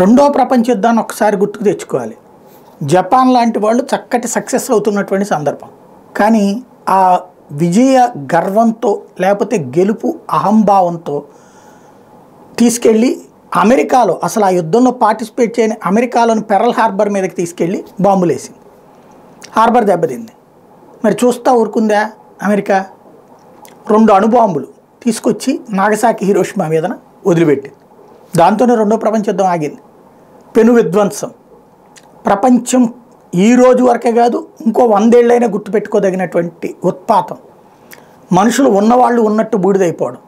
రెండో ప్రపంచ యుద్ధాన్ని ఒకసారి గుర్తుకు తెచ్చుకోవాలి. జపాన్ లాంటి వాళ్ళు చక్కటి సక్సెస్ అవుతున్నటువంటి సందర్భం. కానీ ఆ విజయ గర్వంతో లేకపోతే గెలుపు అహంభావంతో తీసుకెళ్ళి అమెరికాలో అసలు ఆ యుద్ధంలో పార్టిసిపేట్ చేయని అమెరికాలోని పెరల్ హార్బర్ మీదకి తీసుకెళ్ళి బాంబులేసింది. హార్బర్ దెబ్బతింది. మరి చూస్తా ఊరుకుందా అమెరికా? 2 అణుబాంబులు తీసుకొచ్చి నాగసాకి హిరోషిమా మీదన వదిలిపెట్టింది. దాంతోనే రెండో ప్రపంచ యుద్ధం ఆగింది. పెను విధ్వంసం. ప్రపంచం ఈ రోజు వరకే కాదు ఇంకో 100 ఏళ్ళైనా గుర్తుపెట్టుకోదగినటువంటి ఉత్పాతం. మనుషులు ఉన్నవాళ్ళు ఉన్నట్టు బూడిదైపోవడం.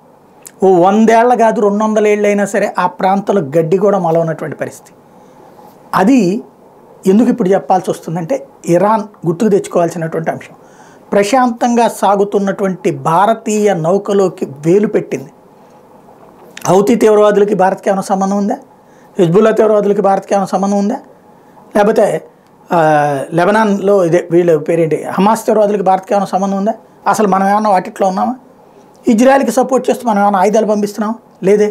ఓ 100 ఏళ్ళ కాదు 200 ఏళ్ళైనా సరే ఆ ప్రాంతంలో గడ్డి కూడా మొలవనటువంటి పరిస్థితి. అది ఎందుకు ఇప్పుడు చెప్పాల్సి వస్తుందంటే ఇరాన్ గుర్తుకు తెచ్చుకోవాల్సినటువంటి అంశం. ప్రశాంతంగా సాగుతున్నటువంటి భారతీయ నౌకలోకి వేలు పెట్టింది. హౌతీ తీవ్రవాదులకి భారత్కి ఏమైనా సంబంధం ఉందా? హిజ్బుల్లా తీవ్రవాదులకి భారత్కి ఏమైనా సంబంధం ఉందా? లేకపోతే లెబనాన్లో ఇదే వీళ్ళ పేరేంటి హమాస్ తీవ్రవాదులకి భారత్కి ఏమైనా సంబంధం ఉందా? అసలు మనం ఏమన్నా వాటిట్లో ఉన్నామా? ఇజ్రాయెల్కి సపోర్ట్ చేస్తూ మనం ఏమైనా ఆయుధాలు పంపిస్తున్నాం? లేదే.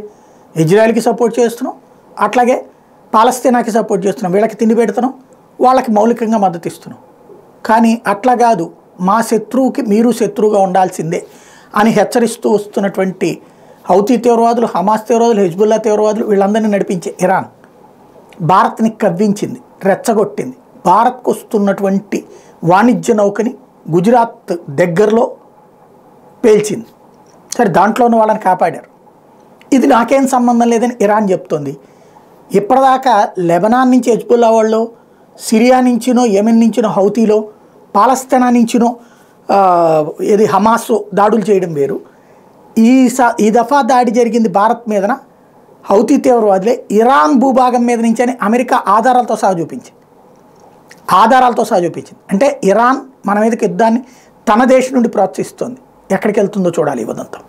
ఇజ్రాయెల్కి సపోర్ట్ చేస్తున్నాం, అట్లాగే పాలస్తీనాకి సపోర్ట్ చేస్తున్నాం. వీళ్ళకి తిండి పెడుతున్నాం, వాళ్ళకి మౌలికంగా మద్దతు ఇస్తున్నాం. కానీ అట్లా కాదు, మా శత్రువుకి మీరు శత్రువుగా ఉండాల్సిందే అని హెచ్చరిస్తూ వస్తున్నటువంటి హౌతీ తీవ్రవాదులు, హమాస్ తీవ్రవాదులు, హిజ్బుల్లా తీవ్రవాదులు వీళ్ళందరినీ నడిపించే ఇరాన్ భారత్ని కవ్వించింది, రెచ్చగొట్టింది. భారత్కు వస్తున్నటువంటి వాణిజ్య నౌకని గుజరాత్ దగ్గరలో పేల్చింది. సరే, దాంట్లోనూ వాళ్ళని కాపాడారు. ఇది నాకేం సంబంధం లేదని ఇరాన్ చెప్తోంది. ఇప్పటిదాకా లెబనాన్ నుంచి హిజ్బుల్లా వాళ్ళు, సిరియా నుంచినో యెమెన్ నుంచినో హౌతీలో, పాలస్తీనా నుంచినో ఇది హమాస్ దాడులు చేయడం వేరు. ఈ దఫా దాడి జరిగింది భారత్ మీదన హౌతీ తీవ్రవాదులే ఇరాన్ భూభాగం మీద నుంచి అని అమెరికా ఆధారాలతో సహా చూపించింది. అంటే ఇరాన్ మన మీదకి యుద్ధాన్ని తన దేశం నుండి ప్రోత్సహిస్తోంది. ఎక్కడికి వెళ్తుందో చూడాలి ఈ ఉదంతం.